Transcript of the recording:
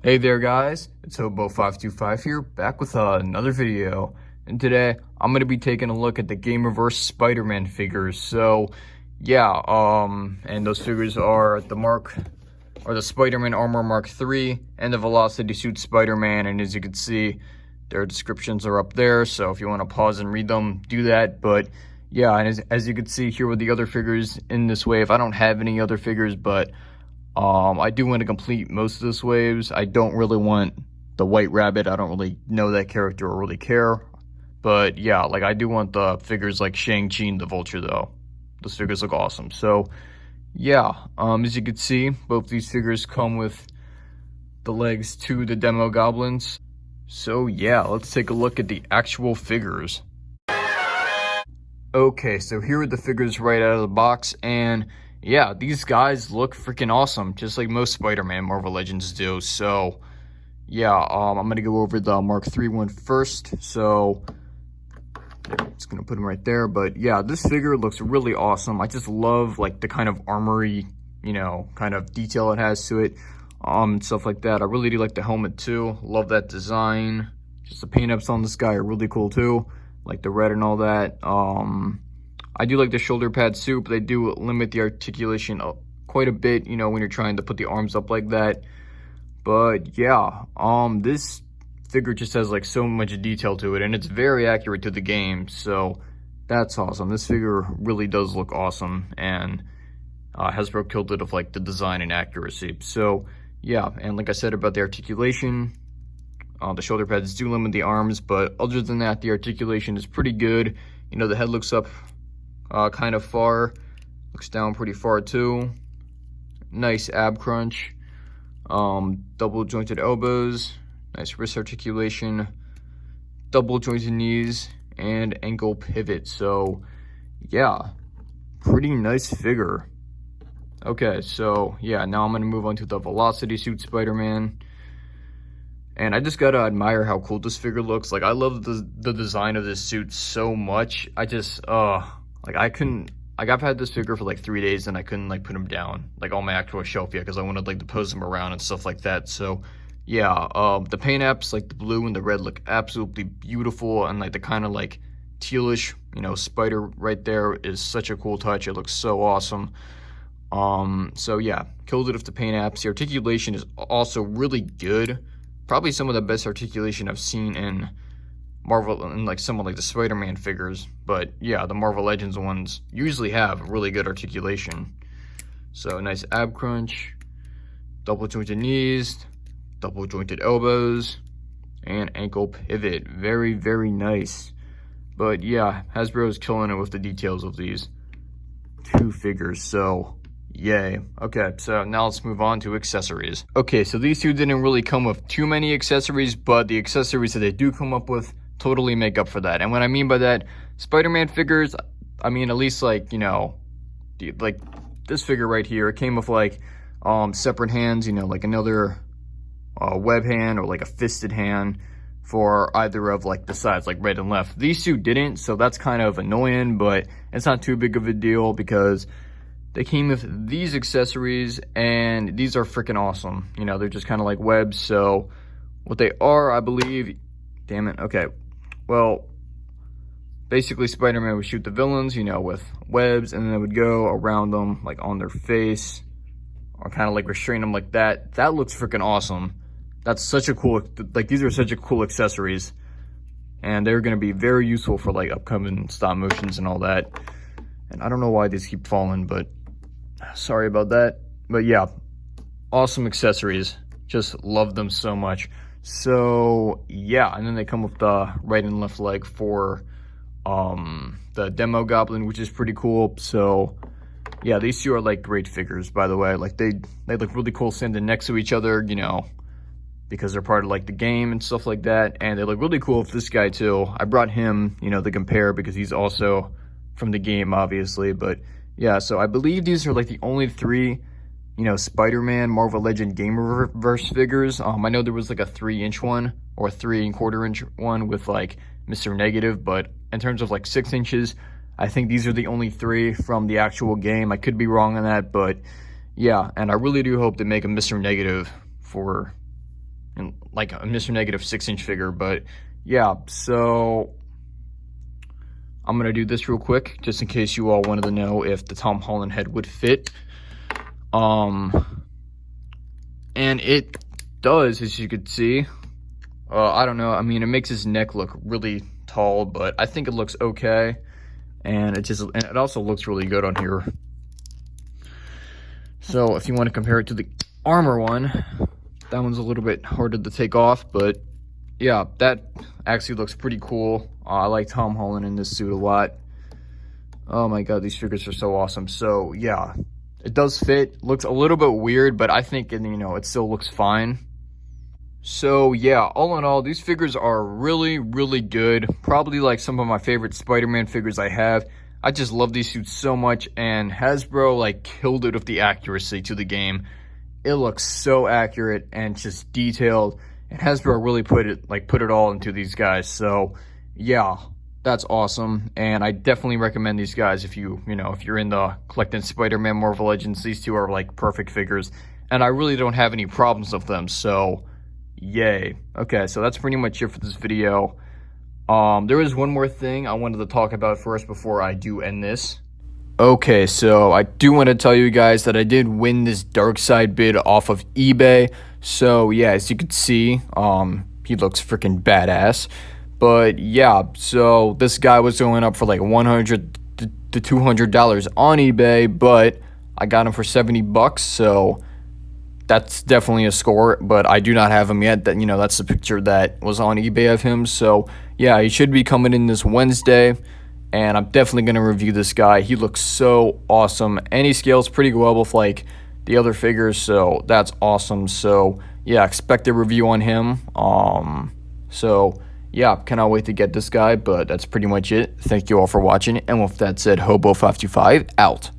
Hey there guys, it's Hobo525 here, back with another video, and today I'm going to be taking a look at the Gamerverse Spider-Man figures. So yeah, and those figures are the Spider-Man Armor Mark III and the Velocity Suit Spider-Man, and as you can see, their descriptions are up there, so if you want to pause and read them, do that. But yeah, and as you can see here with the other figures in this wave, I don't have any other figures, but I do want to complete most of this waves. I don't really want the White Rabbit. I don't really know that character or really care. But yeah, like I do want the figures like Shang-Chi and the Vulture though. Those figures look awesome. So yeah, as you can see, both these figures come with the legs to the demo goblins. So yeah, let's take a look at the actual figures. Okay, so here are the figures right out of the box, and yeah, these guys look freaking awesome, just like most Spider-Man Marvel Legends do. So yeah, I'm gonna go over the Mark III one first. So just gonna put him right there. But yeah, this figure looks really awesome. I just love like the kind of armory, kind of detail it has to it, stuff like that. I really do like the helmet too. Love that design. Just the paint ups on this guy are really cool too, like the red and all that. I do like the shoulder pad suit, but they do limit the articulation quite a bit, when you're trying to put the arms up like that. But yeah, this figure just has like so much detail to it, and it's very accurate to the game, so that's awesome. This figure really does look awesome, and Hasbro killed it of like the design and accuracy. So yeah, and like I said about the articulation, the shoulder pads do limit the arms, but other than that, the articulation is pretty good. The head looks up kind of far, looks down pretty far too. Nice ab crunch, double jointed elbows, nice wrist articulation, double jointed knees, and ankle pivot. So yeah, pretty nice figure. Okay, so yeah, now I'm gonna move on to the Velocity Suit Spider-Man. And I just gotta admire how cool this figure looks. Like, I love the design of this suit so much. I just, I've had this figure for like 3 days and I couldn't like put him down, like on my actual shelf yet, because I wanted like to pose him around and stuff like that. So yeah, the paint apps, like the blue and the red, look absolutely beautiful, and like the kind of like tealish, spider right there is such a cool touch. It looks so awesome. So yeah, killed it with the paint apps. The articulation is also really good. Probably some of the best articulation I've seen in Marvel, and like some of like the Spider-Man figures. But yeah, the Marvel Legends ones usually have really good articulation. So nice ab crunch, double jointed knees, double jointed elbows, and ankle pivot. Very, very nice. But yeah, Hasbro is killing it with the details of these two figures. So yay. Okay, so now let's move on to accessories. Okay, so these two didn't really come with too many accessories, but the accessories that they do come up with totally make up for that. And what I mean by that, Spider-Man figures, I mean, at least like, like this figure right here, it came with like separate hands, like another web hand or like a fisted hand for either of like the sides, like right and left. These two didn't, so that's kind of annoying, but it's not too big of a deal because they came with these accessories, and these are freaking awesome. They're just kind of like webs. So what they are, I believe, damn it, okay. Well, basically Spider-Man would shoot the villains, with webs, and then they would go around them, like on their face, or kind of like restrain them like that. That looks freaking awesome. That's such a cool, like these are such a cool accessories, and they're going to be very useful for like upcoming stop motions and all that. And I don't know why these keep falling, but sorry about that. But yeah, awesome accessories. Just love them so much. So yeah, and then they come with the right and left leg for the demo goblin, which is pretty cool. So yeah, these two are like great figures, by the way. Like they look really cool standing next to each other, because they're part of like the game and stuff like that. And they look really cool with this guy too. I brought him, to compare, because he's also from the game, obviously. But yeah, so I believe these are like the only three, Spider-Man Marvel Legend Gamerverse figures. I know there was like a 3-inch one or a 3 1/4 inch one with like Mr. Negative, but in terms of like 6 inches, I think these are the only three from the actual game. I could be wrong on that, but yeah, and I really do hope to make a Mr. Negative for like a Mr. Negative 6-inch figure. But yeah, so I'm gonna do this real quick, just in case you all wanted to know if the Tom Holland head would fit. And it does, as you could see. I don't know. I mean, it makes his neck look really tall, but I think it looks okay. And it also looks really good on here. So if you want to compare it to the armor one, that one's a little bit harder to take off, but yeah, that actually looks pretty cool. I like Tom Holland in this suit a lot. Oh my god, these figures are so awesome. So yeah, it does fit. Looks a little bit weird, but I think, it still looks fine. So yeah, all in all, these figures are really, really good. Probably like some of my favorite Spider-Man figures I have. I just love these suits so much, and Hasbro like killed it with the accuracy to the game. It looks so accurate and just detailed, and Hasbro really put it all into these guys. So yeah, that's awesome, and I definitely recommend these guys if if you're into collecting Spider-Man, Marvel Legends. These two are like perfect figures, and I really don't have any problems with them. So yay. Okay, so that's pretty much it for this video. There is one more thing I wanted to talk about first before I do end this. Okay, so I do want to tell you guys that I did win this Darkseid bid off of eBay. So yeah, as you can see, he looks freaking badass. But yeah, so this guy was going up for like $100 to $200 on eBay, but I got him for $70, so that's definitely a score. But I do not have him yet. That's the picture that was on eBay of him. So yeah, he should be coming in this Wednesday, and I'm definitely going to review this guy. He looks so awesome, and he scales pretty well with like the other figures, so that's awesome. So yeah, expect a review on him. So yeah, cannot wait to get this guy, but that's pretty much it. Thank you all for watching, and with that said, Hobo525 out.